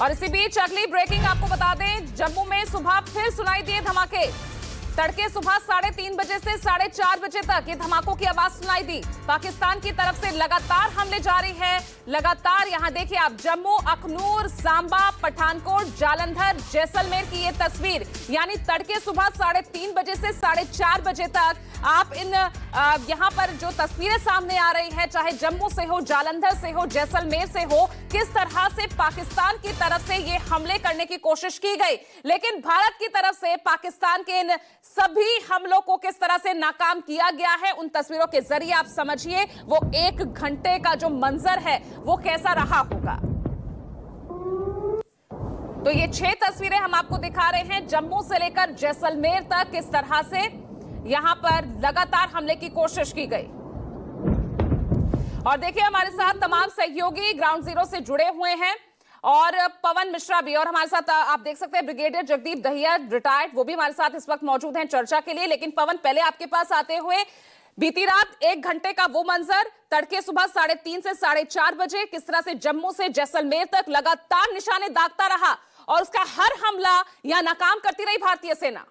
और इसी बीच अगली ब्रेकिंग आपको बता दें, जम्मू में सुबह फिर सुनाई दिए धमाके। तड़के सुबह 3:30 बजे से 4:30 बजे तक ये धमाकों की आवाज सुनाई दी। पाकिस्तान की तरफ से लगातार हमले जारी है। लगातार यहां देखिए आप, जम्मू, अखनूर, सांबा, पठानकोट, जालंधर, जैसलमेर की ये तस्वीर, यानी तड़के सुबह 3:30 बजे से 4:30 बजे तक आप इन यहां पर जो तस्वीरें सामने आ रही है, चाहे जम्मू से हो, जालंधर से हो, जैसलमेर से हो, किस तरह से पाकिस्तान की तरफ से ये हमले करने की कोशिश की गई, लेकिन भारत की तरफ से पाकिस्तान के इन सभी हमलों को किस तरह से नाकाम किया गया है। उन तस्वीरों के जरिए आप समझिए वो 1 घंटे का जो मंजर है वो कैसा रहा होगा। तो ये 6 तस्वीरें हम आपको दिखा रहे हैं, जम्मू से लेकर जैसलमेर तक किस तरह से यहां पर लगातार हमले की कोशिश की गई। और देखिए हमारे साथ तमाम सहयोगी ग्राउंड जीरो से जुड़े हुए हैं और पवन मिश्रा भी, और हमारे साथ आप देख सकते हैं ब्रिगेडियर जगदीप दहिया रिटायर्ड, वो भी हमारे साथ इस वक्त मौजूद हैं चर्चा के लिए। लेकिन पवन, पहले आपके पास आते हुए, बीती रात 1 घंटे का वो मंजर, तड़के सुबह 3:30 से 4:30 बजे किस तरह से जम्मू से जैसलमेर तक लगातार निशाने दागता रहा और उसका हर हमला या नाकाम करती रही भारतीय सेना।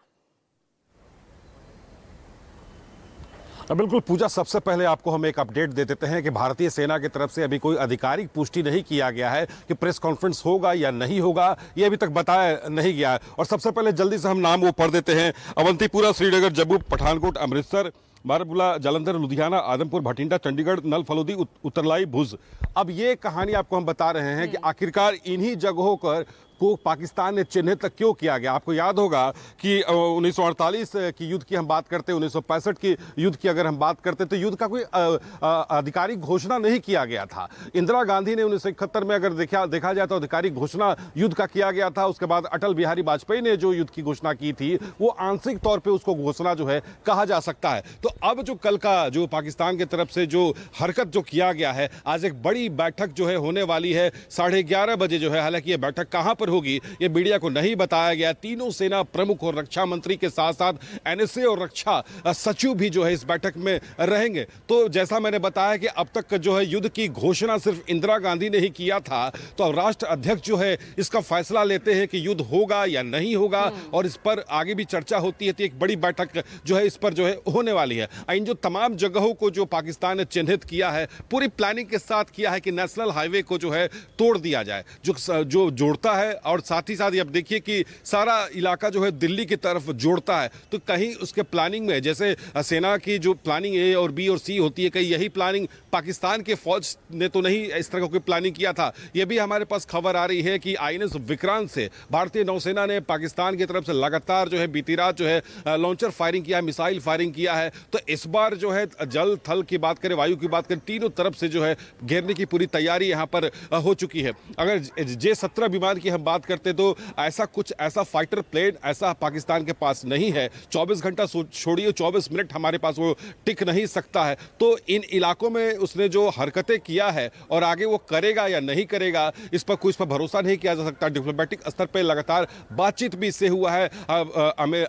बिल्कुल पूजा, सबसे पहले आपको हम एक अपडेट दे देते हैं कि भारतीय सेना की तरफ से अभी कोई आधिकारिक पुष्टि नहीं किया गया है कि प्रेस कॉन्फ्रेंस होगा या नहीं होगा, ये अभी तक बताया नहीं गया है। और सबसे पहले जल्दी से हम नाम वो पढ़ देते हैं। अवंतीपुरा, श्रीनगर, जम्मू, पठानकोट, अमृतसर, बारामूला, जालंधर, लुधियाना, आदमपुर, भटिंडा, चंडीगढ़, नल फलोदी, उत्तरलाई, भुज। अब ये कहानी आपको हम बता रहे हैं कि आखिरकार इन्हीं जगहों पर को पाकिस्तान ने चिन्हित क्यों किया गया। आपको याद होगा कि 1948 की युद्ध की हम बात करते, 1965 की युद्ध की अगर हम बात करते, तो युद्ध का कोई आधिकारिक घोषणा नहीं किया गया था। इंदिरा गांधी ने 1971 में अगर देखा जाए तो आधिकारिक घोषणा युद्ध का किया गया था। उसके बाद अटल बिहारी वाजपेयी ने जो युद्ध की घोषणा की थी, वो आंशिक तौर पर उसको घोषणा जो है कहा जा सकता है। तो अब जो कल का जो पाकिस्तान की तरफ से जो हरकत जो किया गया है, आज एक बड़ी बैठक जो है होने वाली है 11:30 बजे जो है। हालांकि ये बैठक कहां पर होगी ये मीडिया को नहीं बताया गया। तीनों सेना प्रमुख और रक्षा मंत्री के साथ साथ एनएसए और रक्षा सचिव भी जो है इस बैठक में रहेंगे। तो जैसा मैंने बताया कि अब तक जो है युद्ध की घोषणा सिर्फ इंदिरा गांधी ने ही किया था, तो अब राष्ट्र अध्यक्ष जो है इसका फैसला लेते हैं कि युद्ध होगा या नहीं होगा, और इस पर आगे भी चर्चा होती है। तो एक बड़ी बैठक जो है इस पर जो है होने वाली है। इन जो तमाम जगहों को जो पाकिस्तान ने चिन्हित किया है, पूरी प्लानिंग के साथ किया है कि नेशनल हाईवे को जो है तोड़ दिया जाए, जो जोड़ता है। और साथ ही साथ अब देखिए कि सारा इलाका जो है दिल्ली की तरफ जोड़ता है। तो कहीं उसके प्लानिंग में, जैसे सेना की जो प्लानिंग ए और बी और सी होती है, कहीं यही प्लानिंग पाकिस्तान के फौज ने तो नहीं इस तरह की प्लानिंग किया था। यह भी हमारे पास खबर आ रही है कि आईएनएस विक्रांत से भारतीय नौसेना ने पाकिस्तान की तरफ से लगातार जो है बीती रात जो है लॉन्चर फायरिंग किया है, मिसाइल फायरिंग किया है। तो इस बार जो है जल थल की बात करें, वायु की बात करें, तीनों तरफ से जो है घेरने की पूरी तैयारी यहां पर हो चुकी है। अगर J-17 विमान की हम बात करते तो ऐसा फाइटर प्लेन ऐसा पाकिस्तान के पास नहीं है। 24 घंटा छोड़िए, 24 मिनट हमारे पास वो टिक नहीं सकता है। तो इन इलाकों में उसने जो हरकतें किया है और आगे वो करेगा या नहीं करेगा, इस पर कुछ पर भरोसा नहीं किया जा सकता। डिप्लोमेटिक स्तर पर लगातार बातचीत भी इससे हुआ है।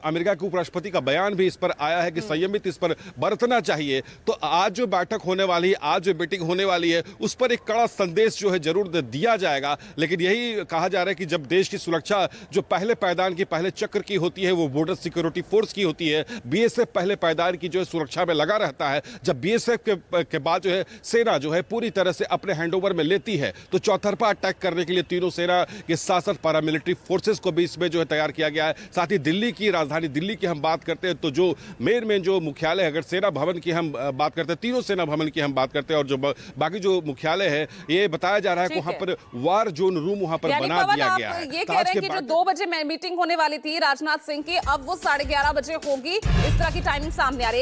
अमेरिका के उपराष्ट्रपति का बयान भी इस पर आया है कि संयमित इस पर बरतना चाहिए। तो आज जो बैठक होने वाली है, आज जो मीटिंग होने वाली है, उस पर एक कड़ा संदेश जो है जरूर दिया जाएगा। लेकिन यही कहा जा रहा है कि जब देश की सुरक्षा जो पहले पायदान की, पहले चक्र की होती है, वो बॉर्डर सिक्योरिटी फोर्स की होती है। बीएसएफ पहले पायदान की जो है सुरक्षा में लगा रहता है। जब बीएसएफ के बाद जो है सेना जो है पूरी तरह से अपने हैंडओवर में लेती है, तो चौतरफा अटैक करने के लिए तीनों सेना के साथ साथ पैरामिलिट्री फोर्सेस को भी इसमें जो है तैयार किया गया है। साथ ही दिल्ली की, राजधानी दिल्ली की हम बात करते हैं तो जो मेन जो मुख्यालय, अगर सेना भवन की हम बात करते हैं, तीनों सेना भवन की हम बात करते हैं, और जो बाकी जो मुख्यालय है, ये बताया जा रहा है कि वहां पर वार जोन रूम वहां पर बना दिया गया है। ये कह रहे हैं कि जो 2 बजे मीटिंग होने वाली थी राजनाथ सिंह की, अब वो 11:30 बजे होगी, इस तरह की टाइमिंग सामने आ रही है।